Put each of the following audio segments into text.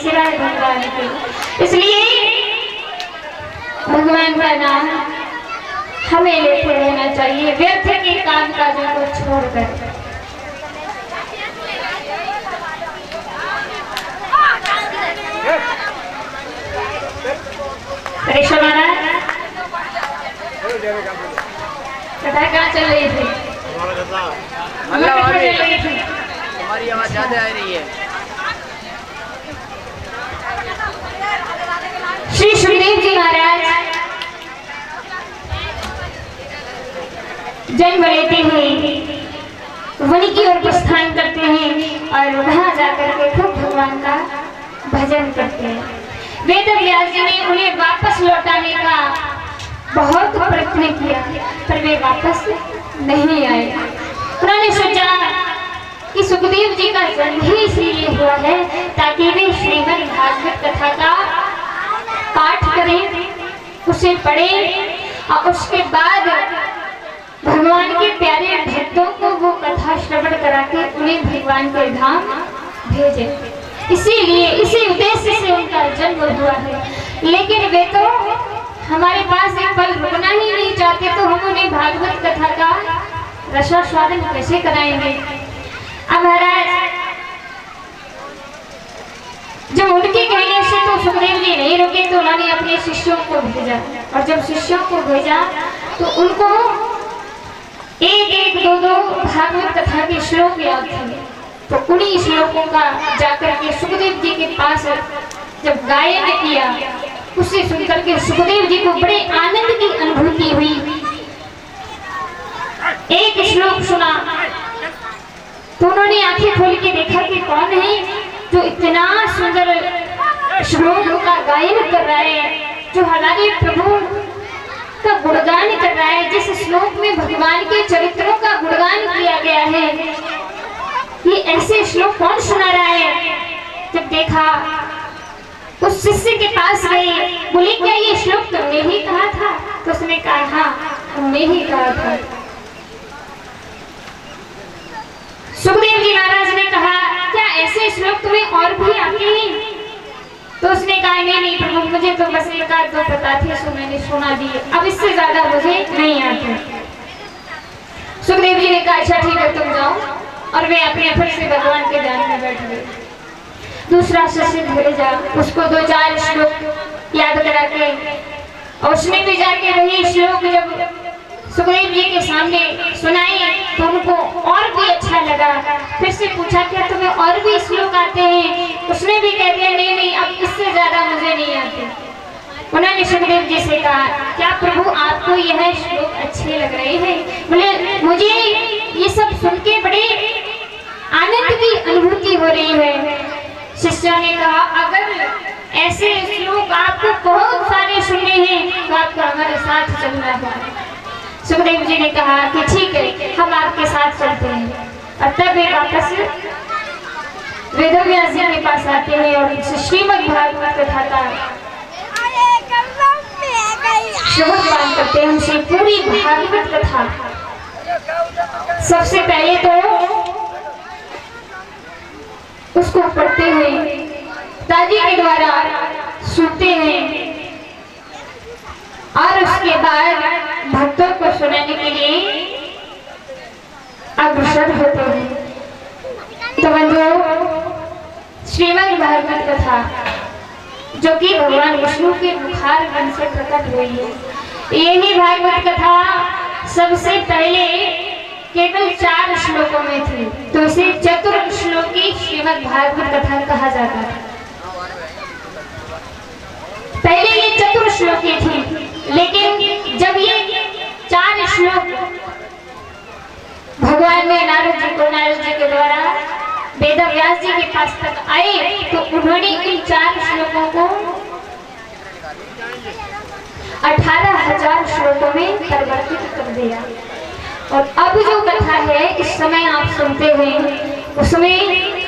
सिवाय भगवान के। इसलिए भगवान का नाम हमें लेते रहना चाहिए, व्यर्थ के काम काजों को छोड़कर। कथा कहाँ चल रही थी? हमारी आवाज ज्यादा आ रही है। श्री सुखदेव जी महाराज जन्म लेते हुए वन की ओर प्रस्थान करते हैं और वहां जाकर के खूब भगवान का भजन करते हैं। वेद व्यास जी ने उन्हें वापस लौटाने का बहुत प्रयत्न किया, पर वे वापस नहीं आए। उन्होंने सोचा कि सुखदेव जी का जन्म ही इसलिए हुआ है ताकि वे श्रीमद् भागवत कथा का पाठ करें, उसे पढ़ें और उसके बाद भगवान के प्यारे भक्तों को वो कथा श्रवण करा के उन्हें भगवान के धाम भेजे। इसीलिए इसी उद्देश्य से उनका जन्म हुआ है। लेकिन वे तो हमारे पास एक पल रुकना ही नहीं चाहते, तो हम उन्हें भागवत कथा का रसास्वादन कैसे कराएंगे। अब महाराज जब उनके कहने से तो सुखदेव जी नहीं रुके, तो उन्होंने अपने शिष्यों को भेजा, और जब शिष्यों को भेजा तो उनको एक एक दो दो भागवत कथा के श्लोक याद थे। तो उन्हीं श्लोकों का जाकर के सुखदेव जी के पास जब गायन किया, उसे सुनकर के सुखदेव जी को बड़े आनंद की अनुभूति हुई। एक श्लोक सुना तो उन्होंने आंखें खोल के देखा कि कौन है जो इतना सुंदर श्लोक का गायन कर रहा है, जो हमारे प्रभु का गुणगान कर रहा है, जिस श्लोक में भगवान के चरित्रों का गुणगान किया गया है। ये ऐसे श्लोक कौन सुना रहा है? जब देखा उस शिष्य के पास गए, बोले क्या ये श्लोक तुमने ही कहा था? तो उसने कहा हाँ हमने ही कहा था। सुखदेव जी महाराज ने कहा क्या ऐसे श्लोक तुम्हें और भी आते हैं? तो उसने कहा नहीं प्रभु, मुझे तो बस एक आध दो पता थे, सो मैंने सुना दिए, अब इससे ज्यादा मुझे नहीं आते। सुखदेव जी ने कहा अच्छा ठीक है तुम जाओ, और वे अपने फिर से भगवान के ध्यान में बैठ गए। दूसरा शिष्य भेजा, उसको दो चार श्लोक याद करा के, और उसने भी जाके वही श्लोक जब सुखदेव जी के सामने सुनाए तो उनको और भी अच्छा लगा। फिर से पूछा क्या तुम्हें और भी श्लोक आते हैं? उसने भी कह दिया नहीं अब इससे ज्यादा मुझे नहीं आते। उन्होंने सुखदेव जी से कहा क्या प्रभु आपको यह श्लोक अच्छे लग रहे हैं? बोले मुझे ये सब सुन के बड़े आनंद की अनुभूति हो रही है। शिष्यों ने कहा अगर ऐसे श्लोक आपको बहुत सारे सुनने हैं तो आपको हमारे साथ चलना है। सुखदेव जी ने कहा कि ठीक है हम आपके साथ चलते हैं। और तब वे वापस वेद व्यास जी के पास आते हैं और श्रीमद् भागवत कथा का श्रवण करते हैं। हमसे पूरी भागवत कथा सबसे पहले तो उसको पढ़ते हैं, दादी के द्वारा सुनते हैं, और उसके बाद भक्तों को सुनाने के लिए अग्रसर होते हैं। तो बंधुओं श्रीमद् भागवत कथा जो कि भगवान विष्णु के मुखार मन से प्रकट हुई है, यही भागवत कथा सबसे पहले केवल 4 श्लोकों में थी, तो इसे चतुर्श्लोकी श्रीमद् भागवत कथा कहा जाता था। पहले ये चतुर्श्लोकी थी, लेकिन जब ये 4 श्लोक भगवान ने नारद जी के द्वारा वेद व्यास जी के पास तक आए, तो उन्होंने इन 4 श्लोकों को 18,000 श्लोकों में परिवर्तित कर दिया। और अब जो कथा है इस समय आप सुनते हैं, उसमें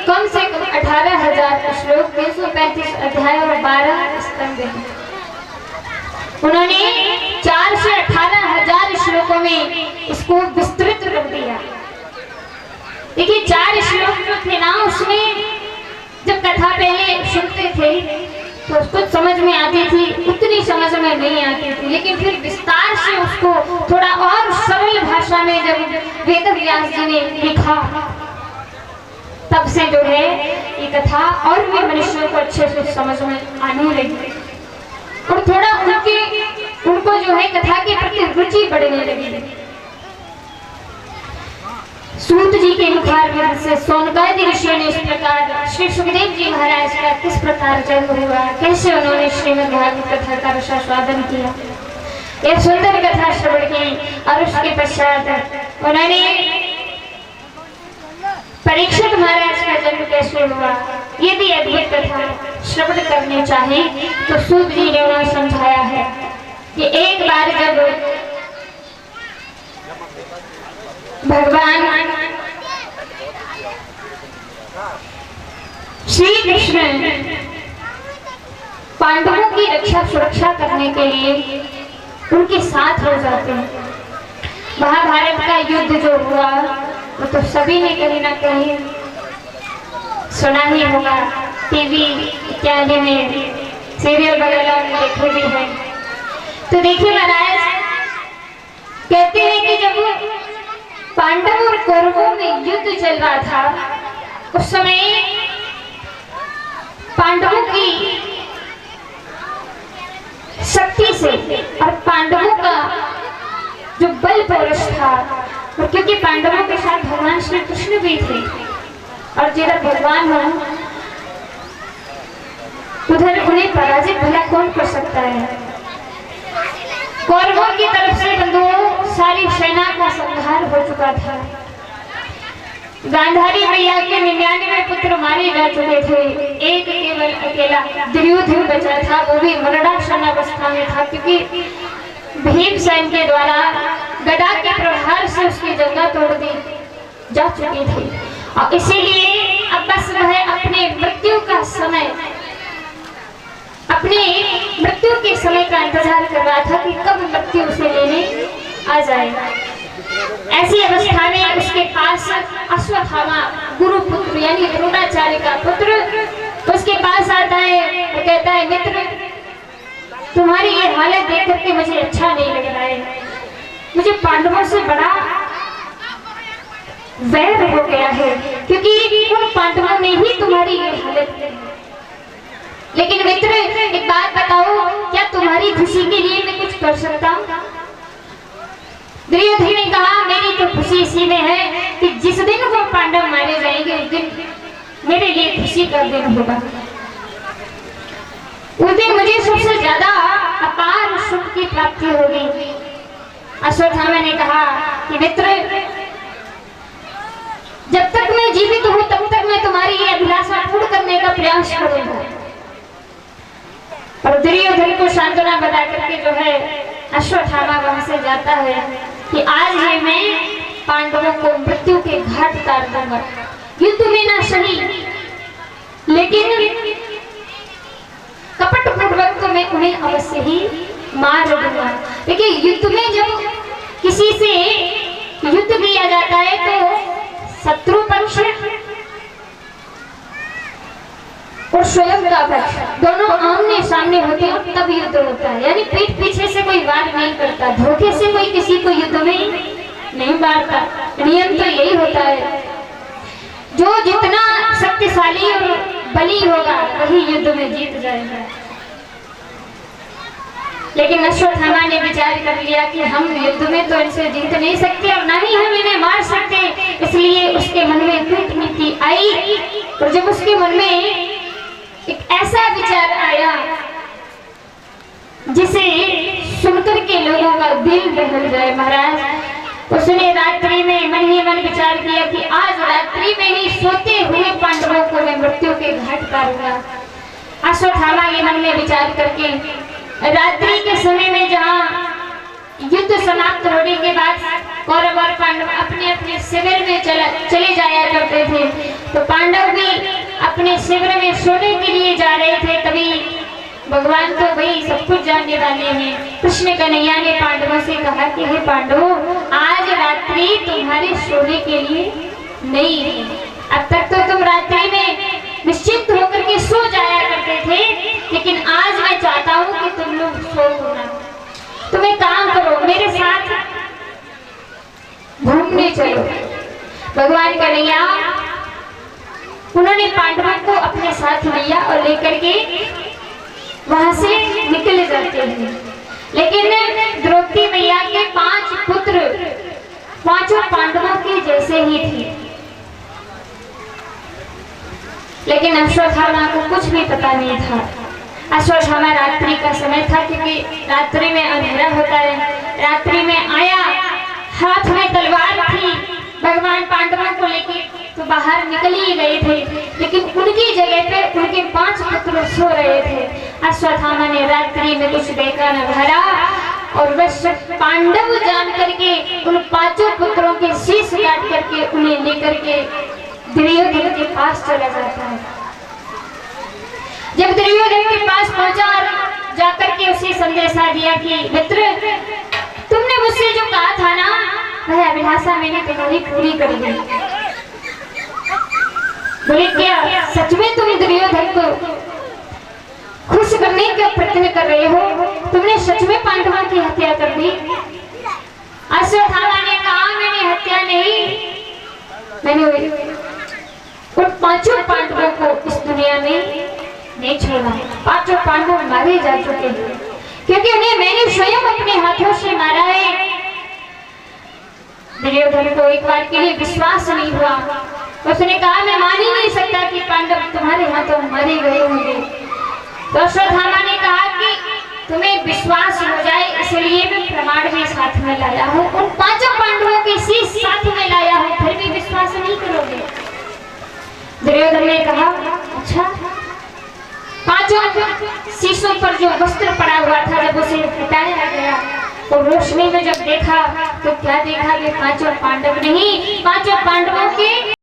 कम से कम 18,000 श्लोक, 335 अध्याय और 12 स्कंद हैं। उन्होंने 4 से 18,000 श्लोकों में इसको विस्तृत कर दिया। देखिए 4 श्लोक जो थे ना, उसमें जब कथा पहले सुनते थे तो कुछ समझ में आती थी, उतनी समझ में नहीं आती थी, लेकिन फिर विस्तार से उसको थोड़ा और सरल भाषा में जब वेद व्यास जी ने लिखा, तब से जो है ये कथा और भी मनुष्यों को अच्छे से समझ में आने लगी और थोड़ा उनको जो है कथा के प्रति रुचि बढ़ने लगी। सूत जी के मुखारविंद से सोनकादि ऋषियों ने इस प्रकार श्री सुखदेव जी महाराज का किस प्रकार जन्म हुआ, कैसे उन्होंने श्रीमद् भागवत कथा का रसास्वादन किया, एक सुंदर कथा श्रवण की और उसके पश्चात उन्होंने परीक्षित महाराज का जन्म कैसे हुआ, ये भी अद्भुत कथा श्रवण करनी चाहिए। तो सूत जी ने उन्हें समझाया है कि एक बार जब भगवान श्री कृष्ण पांडवों की रक्षा सुरक्षा करने के लिए उनके साथ हो जाते हैं। महाभारत का युद्ध जो हुआ वो तो सभी ने कहीं ना कहीं सुना ही होगा, टीवी इत्यादि में सीरियल वगैरह में देखे भी हैं। तो देखिए महाराज कहते हैं कि जब पांडव और कौरवों में युद्ध चल रहा था, उस समय पांडवों की शक्ति से और पांडवों का जो बल पौरुष था, और क्योंकि पांडवों के साथ भगवान श्री कृष्ण भी थे और जिधर भगवान हो उधर उन्हें पराजित भला कौन कर सकता है। कौरवों की तरफ से बंधुओं सारी सेना का संहार हो चुका था। गांधारी मैया के 99 पुत्र मारे जा चुके थे, एक केवल अकेला दुर्योधन बचा था, वो भी मरणासन अवस्था में था, क्योंकि भीमसेन के द्वारा गदा के प्रहार से उसकी जंगा तोड़ दी जा चुकी थी और इसीलिए अब बस वह अपने मृत्यु का समय, अपने मृत्यु के समय का इंतजार कर रहा था कि कब मृत्यु उसे लेने आ जाए। ऐसी अवस्था में उसके पास अश्वत्थामा गुरु पुत्र यानी द्रोणाचार्य का पुत्र उसके पास आता है और कहता है, मित्र तुम्हारी ये हालत देख करके मुझे अच्छा नहीं लग रहा है, मुझे पांडवों से बड़ा वैर हो गया है, क्योंकि उन पांडवों ने ही तुम्हारी ये हालत की। लेकिन मित्र एक बात बताओ, क्या तुम्हारी खुशी के लिए मैं कुछ कर सकता हूँ? दुर्योधन ने कहा, मेरी तो खुशी इसी में है कि जिस दिन वो पांडव मारे जाएंगे उस दिन मेरे लिए खुशी का दिन होगा, उस दिन मुझे सबसे ज्यादा अपार सुख की प्राप्ति होगी। अश्वत्थामा ने कहा कि मित्र जब तक मैं जीवित हूँ तब तक मैं तुम्हारी ये अभिलाषा पूर्ण करने का प्रयास करूंगा। और दुर्योधन को सांत्वना बता करके जो है अश्वत्थामा वहां से जाता है कि आज ही मैं पांडवों को मृत्यु के घाट उतार दूंगा, युद्ध में ना सही लेकिन कपट पूर्वक तो मैं उन्हें अवश्य ही मार दूंगा। देखिए युद्ध में जब किसी से युद्ध किया जाता है तो शत्रु पक्ष और स्वयं का पक्ष दोनों आमने सामने होते हैं तब युद्ध होता है, यानी पीठ पीछे से कोई वार नहीं करता, धोखे से कोई किसी को युद्ध में नहीं मारता। नियम तो यही होता है, जो जितना शक्तिशाली और बली होगा वही युद्ध में जीत जाएगा। लेकिन अश्वत्थामा ने विचार कर लिया कि हम युद्ध में तो इनसे जीत नहीं सकते और ना ही हम इन्हें मार सकते, इसलिए उसके मन में कूटनीति आई। और जब उसके मन में एक ऐसा विचार आया जिसे सुनकर के लोगों का दिल बदल जाए महाराज, उसने रात्रि में मन ही मन विचार किया कि आज रात्रि में ही सोते हुए पांडवों को मैं मृत्यु के घाट उतारूंगा। अश्वत्थामा के मन में विचार करके रात्रि के समय में जहाँ युद्ध समाप्त होने के बाद कौरव और पांडव अपने अपने शिविर में चले जाया करते थे, तो पांडव भी अपने शिविर में सोने के लिए जा रहे थे। तभी भगवान तो भाई सब कुछ जानने वाले हैं, कृष्ण कन्हैया ने पांडवों से कहा कि हे पांडवों, आज रात्रि तुम्हारे सोने के लिए नहीं है। अब तक तो तुम रात्रि में निश्चिंत होकर के सो जाया करते थे, लेकिन आज मैं चाहता हूँ कि तुम लोग सो ना, तुम एक काम करो, मेरे साथ घूमने चलो। भगवान कन्हैया उन्होंने पांडवों को अपने साथ लिया और लेकर के वहां से निकल जाते हैं। लेकिन द्रौपदी मैया के 5 पुत्र पांचों पांडवों के जैसे ही थे, लेकिन अश्वत्थामा को कुछ भी पता नहीं था। अश्वत्थामा रात्रि का समय था, क्योंकि रात्रि में अंधेरा होता है। रात्रि में आया, हाथ में तलवार थी, भगवान पांडवों को लेके तो बाहर निकल ही गए थे, लेकिन उनकी जगह पे उनके 5 पुत्र सो रहे थे। अश्वत्थामा ने रात्रि में कुछ देखा न भरा, और वह पांडव जान करके उन 5 पुत्रों के शीश काट करके उन्हें लेकर के दुर्योधन के पास चला जाता है। जब दुर्योधन के पास पहुंचा और जाकर के उसे संदेशा दिया कि मित्र, तुमने मुझसे जो कहा था ना, वह अभिलाषा मैंने तुम्हारी पूरी कर दी। बोले क्या सच में तुम दुर्योधन को खुश करने का प्रयत्न कर रहे हो? तुमने सच में पांडवों की हत्या कर दी? अश्वत्थामा ने कहा, मैंने हत्या नहीं, मैंने उन 5 पांडवों को इस दुनिया में नहीं छोड़ा। 5 पांडव मारे जा चुके हैं, क्योंकि उन्हें मैंने स्वयं अपने हाथों से मारा है। दुर्योधन को एक बार के लिए विश्वास नहीं हुआ, उसने कहा, मैं मान ही नहीं सकता कि पांडव तुम्हारे हाथों मारे गए होंगे। तो अश्वत्थामा ने कहा कि तुम्हें विश्वास हो जाए, इसलिए मैं प्रमाण भी साथ में लाया हूँ, उन 5 पांडवों के शीश साथ में लाया हूँ, फिर भी विश्वास नहीं करोगे? दुर्योधन ने कहा, अच्छा। 5 शीशों पर जो वस्त्र पड़ा हुआ था, जब उसे हटाया गया तो रोशनी में जब देखा तो क्या देखा कि 5 पांडव नहीं, 5 पांडवों के